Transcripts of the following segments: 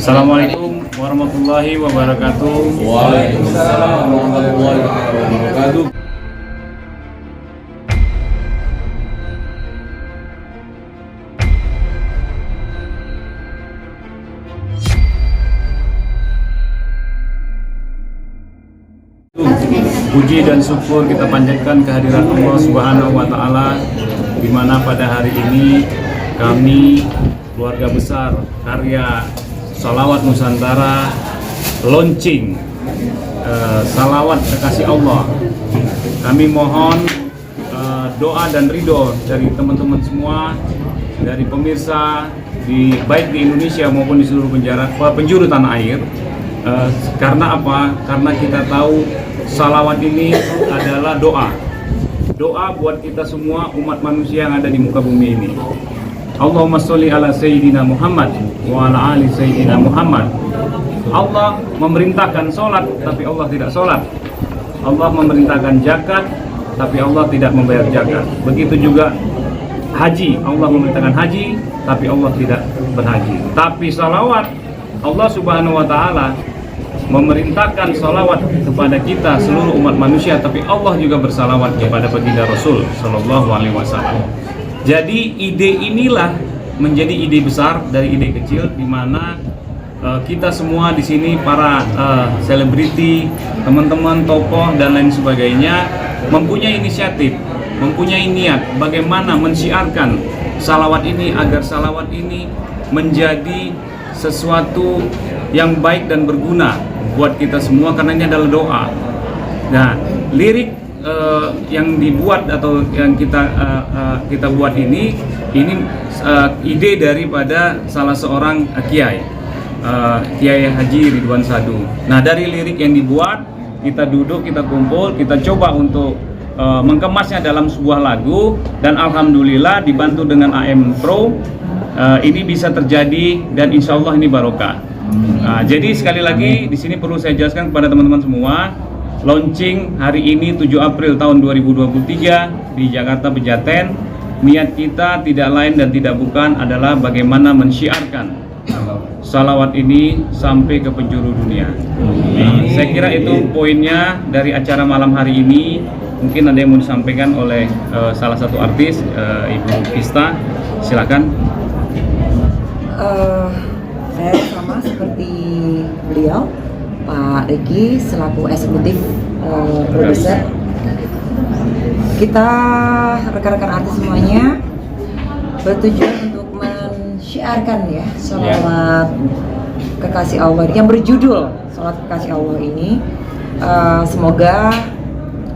Assalamualaikum warahmatullahi wabarakatuh. Waalaikumsalam warahmatullahi wabarakatuh. Puji dan syukur kita panjatkan kehadiran Allah Subhanahu wa Ta'ala, di mana pada hari ini kami keluarga besar karya Salawat Nusantara launching salawat kekasih Allah. Kami mohon doa dan ridho dari teman-teman semua, dari pemirsa baik di Indonesia maupun di seluruh penjuru tanah air. Karena apa? Karena kita tahu salawat ini adalah doa buat kita semua umat manusia yang ada di muka bumi ini. Allahumma sholli ala Sayyidina Muhammad wa ala ali Sayyidina Muhammad. Allah memerintahkan sholat, tapi Allah tidak sholat. Allah memerintahkan zakat, tapi Allah tidak membayar zakat. Begitu juga haji, Allah memerintahkan haji, tapi Allah tidak berhaji. Tapi salawat, Allah Subhanahu wa Ta'ala memerintahkan salawat kepada kita seluruh umat manusia, tapi Allah juga bersalawat kepada baginda Rasul Shallallahu Alaihi Wasallam. Jadi ide inilah menjadi ide besar dari ide kecil, di mana kita semua di sini para selebriti, teman-teman tokoh dan lain sebagainya mempunyai inisiatif, mempunyai niat bagaimana mensyiarkan salawat ini agar salawat ini menjadi sesuatu yang baik dan berguna buat kita semua, karena ini adalah doa. Nah, lirik yang dibuat atau yang kita buat ini ide daripada salah seorang kiai, Kiai Haji Ridwan Sadu. Nah, dari lirik yang dibuat, kita duduk, kita kumpul, kita coba untuk mengemasnya dalam sebuah lagu, dan alhamdulillah dibantu dengan AM Pro ini bisa terjadi, dan insya Allah ini barokah. Jadi sekali lagi di sini perlu saya jelaskan kepada teman-teman semua, launching hari ini 7 April tahun 2023 di Jakarta Pejaten. Niat kita tidak lain dan tidak bukan adalah bagaimana mensyiarkan salawat ini sampai ke penjuru dunia. Saya kira itu poinnya dari acara malam hari ini. Mungkin ada yang mau disampaikan oleh salah satu artis, Ibu Pista, silakan. Saya sama seperti beliau, Pak Riki selaku eksekutif produser. Kita rekan-rekan artis semuanya bertujuan untuk mensyiarkan ya salawat kekasih Allah yang berjudul salawat kekasih Allah ini. Semoga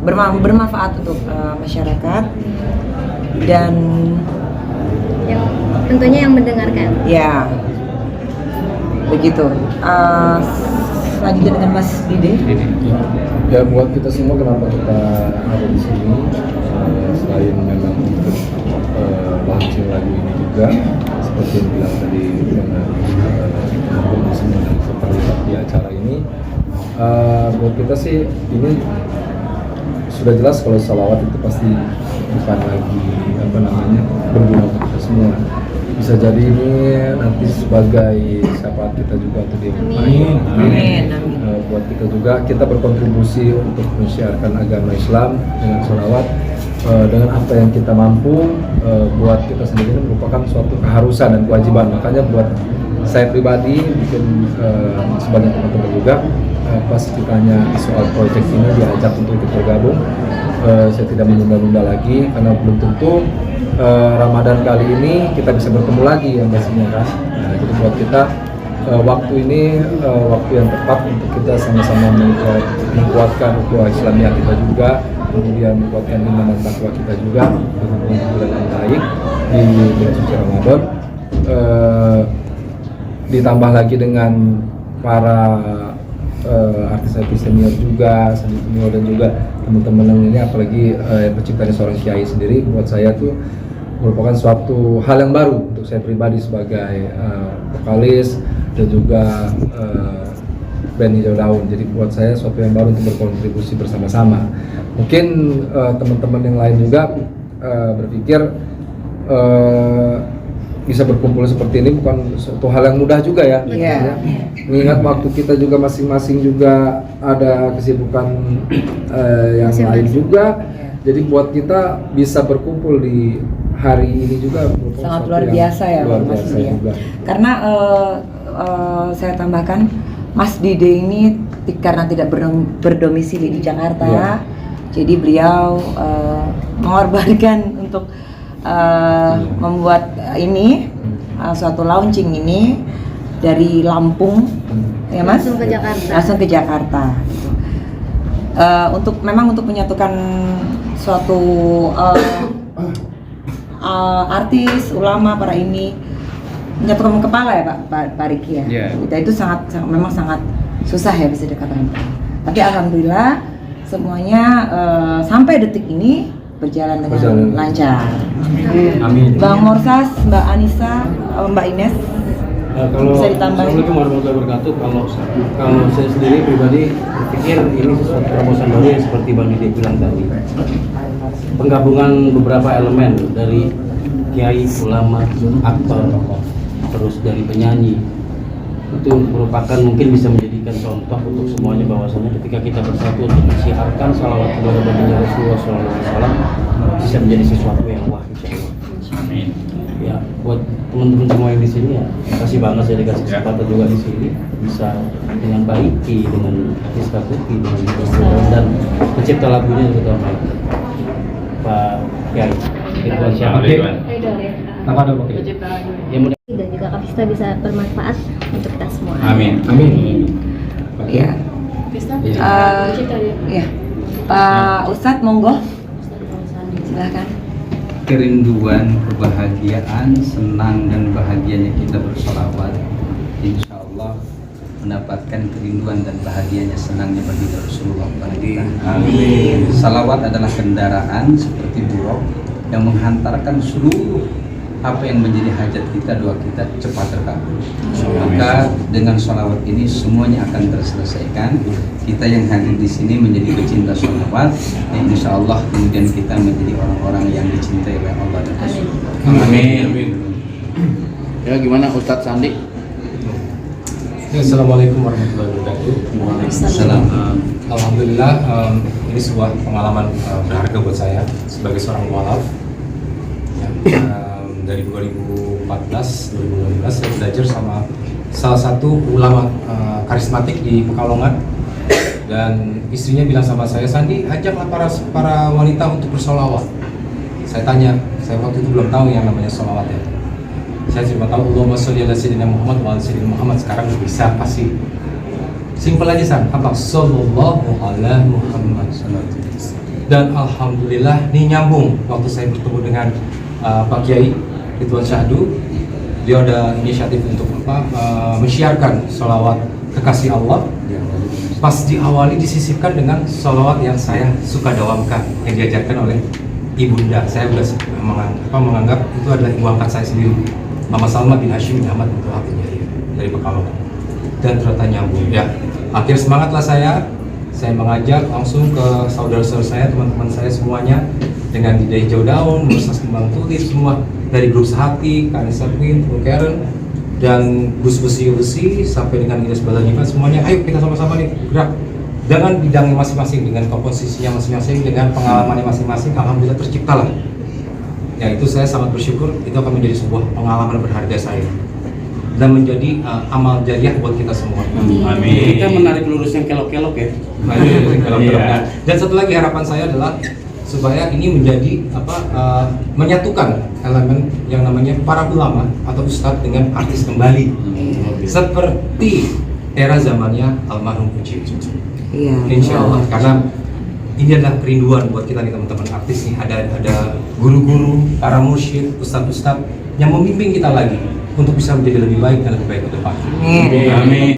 bermanfaat untuk masyarakat dan tentunya yang mendengarkan. Ya, begitu. Selanjutnya dengan Mas Dede. Ya, buat kita semua kenapa kita ada di sini, selain memang untuk launching lagu ini juga, seperti yang bilang tadi dengan semua yang terlibat di acara ini, buat kita sih ini sudah jelas kalau salawat itu pasti bukan lagi berguna untuk kita semua. Bisa jadi ini nanti sebagai syafaat kita juga untuk dia. Amin. Buat kita juga, kita berkontribusi untuk menyiarkan agama Islam dengan salawat, dengan apa yang kita mampu. Buat kita sendiri merupakan suatu keharusan dan kewajiban. Makanya buat saya pribadi, mungkin sebanyak teman-teman juga, pas ditanya soal proyek ini diajak untuk ikut bergabung, saya tidak menunda-nunda lagi, karena belum tentu Ramadan kali ini kita bisa bertemu lagi yang pastinya kan. Nah, itu buat kita waktu ini waktu yang tepat untuk kita sama-sama menguatkan ukhuwah Islamiyah kita juga, kemudian menguatkan iman dan takwa kita juga dengan bulan yang baik di bulan suci Ramadan. Ditambah lagi dengan para artis-artis senior juga, senior dan juga teman-teman yang ini, apalagi yang penciptanya seorang kiai sendiri, buat saya tuh merupakan suatu hal yang baru untuk saya pribadi sebagai vokalis dan juga band Hijau Daun. Jadi buat saya suatu yang baru untuk berkontribusi bersama-sama. Mungkin teman-teman yang lain juga berpikir bisa berkumpul seperti ini bukan suatu hal yang mudah juga ya. Iya. Mengingat waktu kita juga masing-masing juga ada kesibukan yang lain juga. Jadi buat kita bisa berkumpul di hari ini juga Sangat luar biasa ya luar Mas biasa Dide. juga. Karena saya tambahkan Mas Dide ini karena tidak berdomisili di Jakarta, Iya. jadi beliau mengorbankan untuk membuat ini suatu launching ini dari Lampung, ya Mas? Langsung ke Jakarta. Langsung ke Jakarta. Gitu. Untuk menyatukan suatu artis, ulama, para ini menyatukan kepala ya Pak Riki ya. Iya. Itu memang sangat susah ya bisa dikatakan. Tapi alhamdulillah semuanya sampai detik ini berjalan dengan lancar. Amin. Bang Morsas, Mbak Anissa, Mbak Ines, Kalau bisa ditambahin? Assalamualaikum warahmatullahi wabarakatuh. Kalau saya sendiri pribadi berpikir ini sesuatu terobosan baru yang seperti Bang Dide bilang tadi. Penggabungan beberapa elemen dari kiai, ulama, aktor, terus dari penyanyi itu merupakan mungkin bisa menjadikan contoh untuk semuanya bahwasanya ketika kita bersatu untuk mensiarkan salawat kepada baginda Rasulullah SAW bisa menjadi sesuatu yang wah insyaallah. Amin. Ya, buat teman-teman semua yang di sini ya, kasih banget saya dikasih kesempatan juga di sini bisa dengan Pak Riki, dengan Rizka Tuti, dengan dan pencipta lagunya juga Pak Kiai. Ridwan Syahid. Apa ada Pak? Ya mudah Dan juga Kavista bisa bermanfaat untuk kita semua. Amin. ya. Ya. Pak Ustadz, monggo. Silahkan. Kerinduan, kebahagiaan, senang dan bahagianya kita bersolawat, insya Allah mendapatkan kerinduan dan bahagianya, senangnya bagi Rasulullah. Amin. Salawat adalah kendaraan seperti buruk yang menghantarkan seluruh apa yang menjadi hajat kita, doa kita cepat terkabul. Maka dengan sholawat ini semuanya akan terselesaikan. Kita yang hadir di sini menjadi pecinta sholawat, insya Allah kemudian kita menjadi orang-orang yang dicintai oleh Allah dan Rasul. Amin. Ya gimana Ustadz Sandi? Assalamualaikum warahmatullahi wabarakatuh. Salam. Alhamdulillah, ini sebuah pengalaman berharga buat saya sebagai seorang mualaf. Dari 2014-2015 saya belajar sama salah satu ulama karismatik di Pekalongan, dan istrinya bilang sama saya, Sandi, ajaklah para wanita untuk bersolawat. Saya tanya, saya waktu itu belum tahu yang namanya solawat ya. Saya cuma tahu Allahumma sholli ala sayyidina Muhammad wa ala sayyidina Muhammad. Sekarang bisa pasti simpel aja San, apa? Sallallahu ala Muhammad. Dan alhamdulillah ini nyambung waktu saya bertemu dengan Pak Kiai Ridwan Syahdu. Dia ada inisiatif untuk mensiarkan sholawat kekasih Allah. Pas diawali disisipkan dengan sholawat yang saya suka dawamkan, yang diajarkan oleh ibunda. Saya sudah menganggap itu adalah ibu angkat saya sendiri, Mama Salma bin Hashim bin Ahmad bin Tuhafinya dari Pekalongan. Dan ternyata nyambung ya. Akhir semangatlah saya mengajak langsung ke saudara-saudara saya, teman-teman saya semuanya, dengan Dida Hijau Daun, Mursas Kembang Tulis, semua dari grup Sehati, Kanisa Queen, Karen, dan Gus Besi sampai dengan Ines Balanyima, semuanya ayo kita sama-sama nih gerak dengan bidangnya masing-masing, dengan komposisinya masing-masing, dengan pengalamannya masing-masing. Alhamdulillah terciptalah ya. Itu saya sangat bersyukur, itu akan menjadi sebuah pengalaman berharga saya dan menjadi amal jariah buat kita semua. Amin. Kita menarik lurus yang kelok-kelok ya. Iya. Dan satu lagi harapan saya adalah supaya ini menjadi menyatukan elemen yang namanya para ulama atau ustadz dengan artis kembali, seperti era zamannya almarhum Uci. Iya. Insya Allah, karena ini adalah kerinduan buat kita nih teman-teman artis nih. Ada guru-guru, para mursyid, ustadz-ustadz yang membimbing kita lagi untuk bisa menjadi lebih baik dan lebih baik ke depan. Amin. Amin.